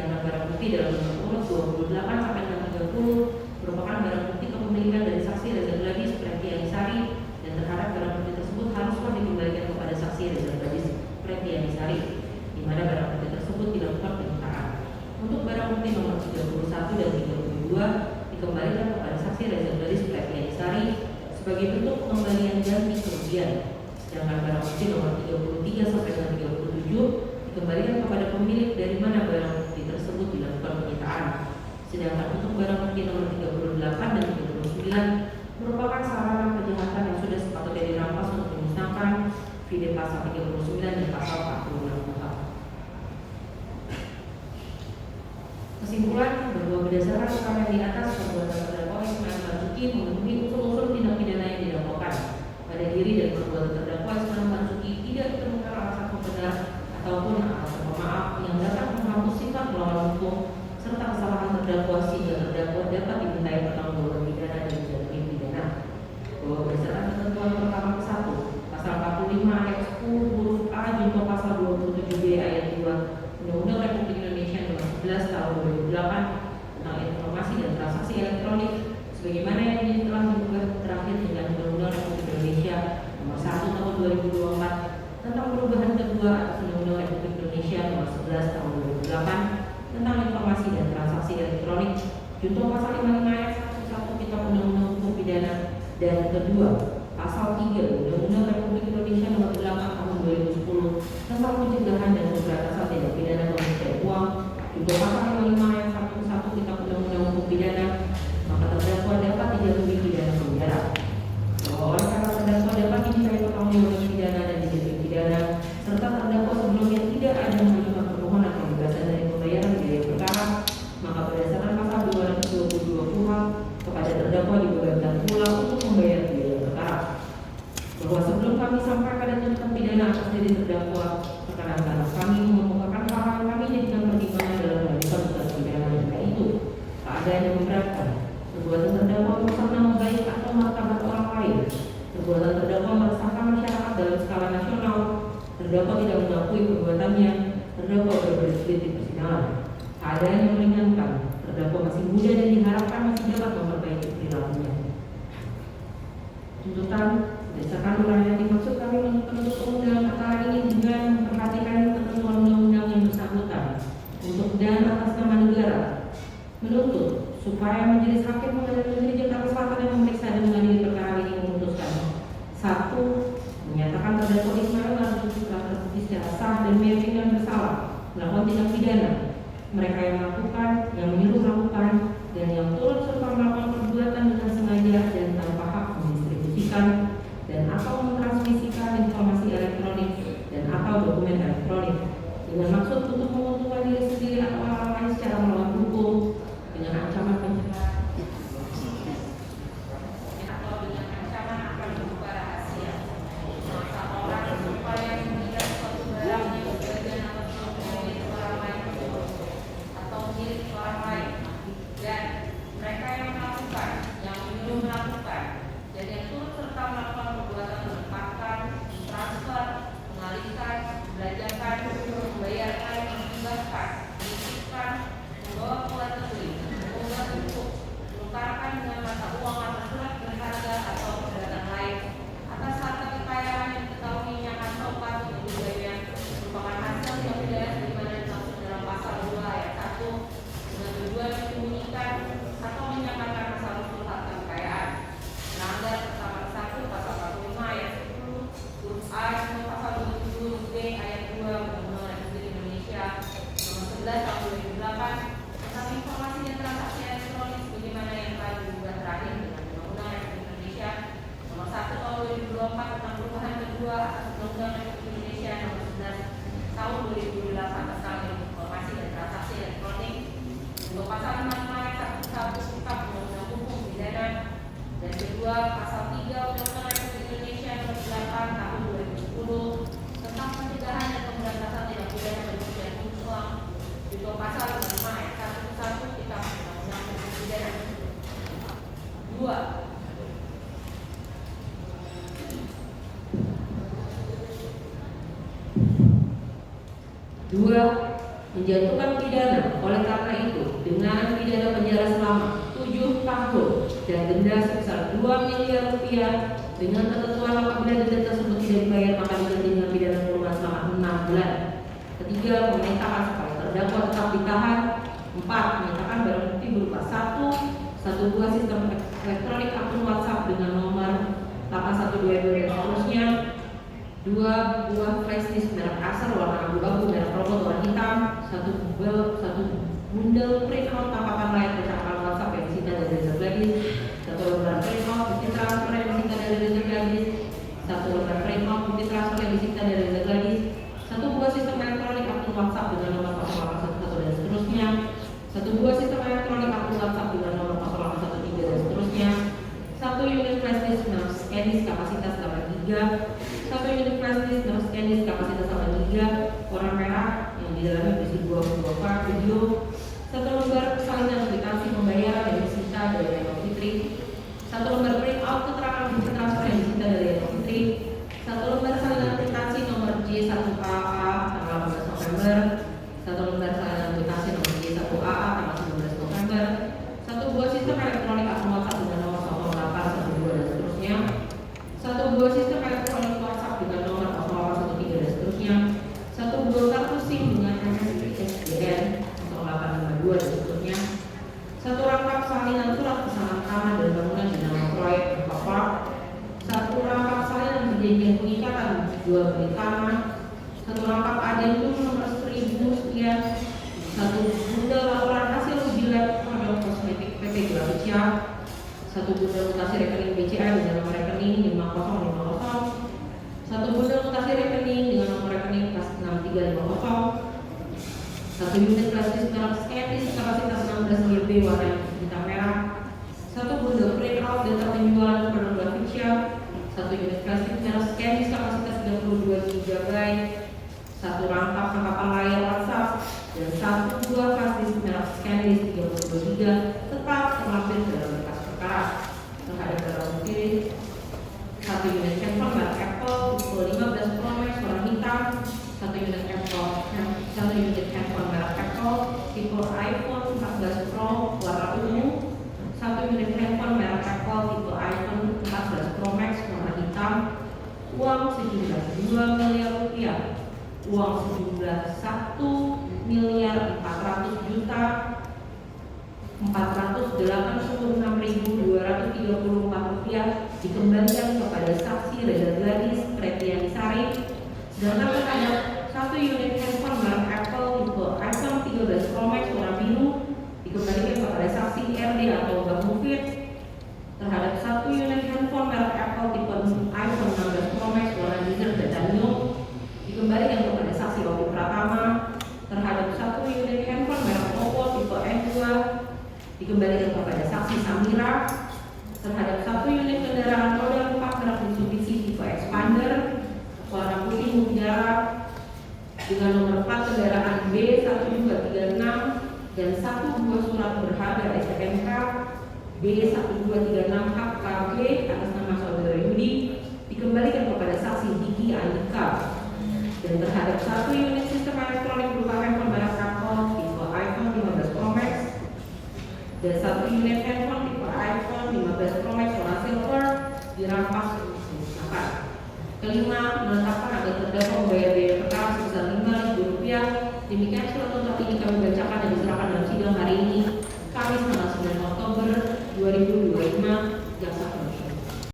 Sedangkan barang bukti dalam nomor urut 28 sampai dengan 30 merupakan barang bukti kepemilikan dari saksi Reza Gladys Pretianisari, dan terhadap barang bukti tersebut haruslah dikembalikan kepada saksi Reza Gladys Pretianisari, di mana barang bukti tersebut dilakukan penyitaan. Untuk barang bukti nomor 31 dan 32 dikembalikan kepada saksi Reza Gladys Pretianisari sebagai bentuk pengembalian ganti kerugian. Sedangkan barang bukti nomor 33 sampai dengan 37 dikembalikan kepada pemilik dari mana barang bukti tersebut dilakukan penyitaan. Sedangkan untuk barang bukti nomor 38 dan 39 merupakan sarana kejahatan yang sudah sepatutnya dirampas untuk dimusnahkan via pasal 39 dan pasal 46 KUHP. Kesimpulan bahwa berdasarkan keterangan di atas, perbuatan terdakwa Ismail Marzuki memenuhi unsur-unsur tindak pidana yang didakwakan. Pada diri dan perbuatan terdakwa Ismail Marzuki tidak ditemukan alasan pembenar ataupun alasan pemaaf yang dapat menghapus sifat melawan hukum serta kesalahan terdakwa sehingga terdakwa dapat dimintai pertanggungjawaban pidana dan jatuhi pidana. Bahwa berdasarkan ketentuan pertama ke-1 pasal 45 ayat 10 huruf A junto pasal 27B ayat 2 Undang-Undang Republik Indonesia nomor 11 tahun 2008 tentang informasi dan transaksi elektronik, sebagaimana yang telah diubah terakhir dengan Undang-Undang Republik Indonesia nomor 1 tahun 2024 tentang perubahan kedua atas Undang-Undang Republik Indonesia nomor 11 tahun 2008 tentang informasi dan transaksi elektronik, junto pasal 55 ayat 1 Kitab Undang-Undang Hukum Pidana, dan kedua pasal 3 Undang-Undang Republik Indonesia nomor 8 tahun 2010 tentang pencegahan dan pemberantasan tindak pidana pencucian uang, junto pasal 55 ayat 1 Kitab Undang-Undang Hukum Pidana, maka terdakwa dapat dijatuhi pidana penjara. Bahwa oleh karena terdakwa dapat dimintai pertanggungjawaban pidana dan dijatuhi pidana, serta terdakwa sebelumnya tidak ada mengajukan permohonan pembebasan dari pembayaran biaya perkara, maka berdasarkan pasal 222 KUHP kepada terdakwa dibebankan pula untuk membayar biaya perkara. Bahwa sebelum kami sampai pada tuntutan pidana atas diri terdakwa, rekan-rekan kami mengemukakan hal-hal kami jadikan pertimbangan dalam mengajukan tuntutan pidana, yaitu keadaan yang memberatkan, perbuatan terdakwa merusak nama baik atau martabat orang lain, perbuatan terdakwa meresahkan masyarakat dalam skala nasional, terdakwa tidak mengakui perbuatannya, terdakwa berbelit-belit di persidangan, keadaan yang meringankan, terdakwa masih muda dan diharapkan masih dapat memperbaiki perilakunya. Tuntutan berdasarkan uraian yang dimaksud kami menuntut umum dalam perkara ini dengan memperhatikan ketentuan undang-undang yang bersangkutan untuk dan atas nama negara, menuntut supaya Majelis Hakim Pengadilan Negeri Jakarta Selatan yang memeriksa dan mengadili perkara ini memutuskan: 1. Menyatakan terdakwa Ismail Marzuki telah terbukti secara sah dan meyakinkan bersalah melakukan tindak pidana mereka yang melakukan, yang menyuruh melakukan, dan yang turut serta melakukan perbuatan dengan sengaja dan tanpa hak mendistribusikan dan atau mentransmisikan informasi elektronik dan atau dokumen elektronik dengan maksud untuk menguntungkan diri sendiri atau orang lain secara melawan hukum dengan ancaman penjara atau dengan ancaman akan membuka rahasia memaksa orang supaya mengira suatu barang yang sebagian atau milik orang lain atau milik orang lain, dan mereka yang melakukan, yang menyuruh melakukan, dan yang turut serta melakukan perbuatan menempatkan, transfer, mengalihkan, belanjakan, membayarkan, menghibahkan, menitipkan, membawa keluar negeri, mengunggah bentuk, menukarkan dengan mata uang atau surat berharga atau perdana lain atas harta kekayaan yang diketahuinya atau patut diduganya merupakan hasil tindak pidana sebagaimana dimaksud dalam pasal 2 ayat 1 dengan tujuan menyembunyikan atau menyamarkan asal usul harta kekayaan, melanggar pasal 1 pasal 45 ayat 10 huruf A atau pasal 27 huruf B ayat 2 Undang-Undang Republik Indonesia nomor 11 tahun 2008 tentang informasi dan transaksi elektronik sebagaimana yang telah diubah terakhir dengan Undang-Undang Republik Indonesia nomor 1 tahun 2024 tentang perubahan kedua atas Undang-Undang Republik Indonesia nomor 11 tahun 2008 tentang informasi dan transaksi elektronik, untuk pasal 55 ayat 1 Kitab Undang-Undang Hukum Pidana, dan kedua pasal 3 Undang-Undang Republik Indonesia nomor 8 tahun 2010 tentang pencegahan dan pemberantasan tindak pidana pencucian uang, juga pasal 55 ayat 1 Kitab Undang-Undang Hukum Pidana. 2. menjatuhkan pidana. Oleh karena itu, dengan pidana penjara selama 7 tahun dan denda sebesar 2 miliar rupiah dengan ketentuan apabila denda tersebut tidak dibayar maka diganti dengan pidana kurungan selama 6 bulan. Ketiga, memerintahkan supaya terdakwa tetap ditahan. 4. Menyatakan barang bukti berupa 1 buah sistem elektronik akun WhatsApp dengan nomor 8122 dan seterusnya, 2 buah flash disk merek Acer warna abu-abu merek robot warna hitam, 1 bundle printout tampakan layar percakapan WhatsApp yang disita dari Reza Gladys, 1 lembar printout bukti transfer yang disita dari Reza Gladys, 1 lembar printout bukti transfer yang disita dari Reza Gladys, 1 buah sistem elektronik akun WhatsApp dengan nomor 0811 dan seterusnya, 1 buah sistem elektronik akun WhatsApp dengan nomor 0813 dan seterusnya, 1 unit flash disk merek SanDisk kapasitas 8 GB, 1 unit flash disk merek SanDisk kapasitas 8 GB warna merah yang di dalamnya berisi 2 file video, 1 lembar salinan kwitansi pembayaran yang disita dari Eko Fitri, 1 lembar printout keterangan bukti transfer yang disita dari Eko Fitri, 1 lembar salinan kwitansi nomor J1AA tanggal 18 November, 1 lembar salinan kwitansi nomor J1AA tanggal 19 November, 1 buah sistem elektronik akun WhatsApp dengan nomor 0812 dan seterusnya, 1 buah sistem elektronik WhatsApp dengan nomor 0813 dan seterusnya, 1 buah kartu SIM dengan SDN 0852 dan seterusnya, 1 rangkap salinan surat pesanan tanah dan bangunan di nama proyek Bapak, 1 rangkap salinan perjanjian pengikatan jual beli tanah, 1 rangkap adendum nomor 1000 sekian, 1 bundel laporan hasil uji lab produk kosmetik PT Graficia, 1 bundel mutasi rekening BCA dengan nomor rekening 5050, 1 bundel mutasi rekening dengan nomor rekening kas 6350, 1 unit flash disk merek SanDisk kapasitas 16 GB warna hitam merah, 1 bundel printout data penjualan produk Graficia, 1 unit flash disk merek SanDisk kapasitas 32 GB, 1 rangkap rangkapan layar WhatsApp, dan 1 buah flash disk merek SanDisk 32 GB tetap terlampir dalam berkas perkara. Terhadap barang bukti 1 unit handphone merek Apple tipe 15 Pro Max warna hitam, 1 unit handphone merek Apple tipe iPhone 14 Pro warna ungu, 1 unit handphone merek Apple tipe iPhone 14 Pro Max warna hitam, uang sejumlah 2 miliar rupiah, uang sejumlah 1 miliar 400 juta 486.234 rupiah dikembalikan kepada saksi Reza Gladys Pretiani Sari, sedangkan terhadap 1 unit handphone merek Apple tipe iPhone 13 Pro Max warna biru dikembalikan kepada saksi RD atau Bang Mufid, terhadap 1 unit handphone merek Apple tipe iPhone 16 Pro Max warna desert dan titanium dikembalikan kepada saksi Wahyu Pratama, terhadap 1 unit handphone merek Oppo tipe N2 dikembalikan kepada saksi Samira, terhadap 1 unit kendaraan roda 4 merek Mitsubishi tipe Expander warna putih mutiara dengan nomor 4 kendaraan B1236 dan 1 buah surat berharga STNK B1236 HKB atas nama saudara Yudi dikembalikan kepada saksi Diki Andika, dan terhadap 1 unit sistem elektronik berupa handphone merek Apple tipe iPhone 15 Pro Max dan 1 unit handphone tipe iPhone 15 Pro Max warna silver dirampas untuk musnahkan. Kelima, menetapkan agar terdakwa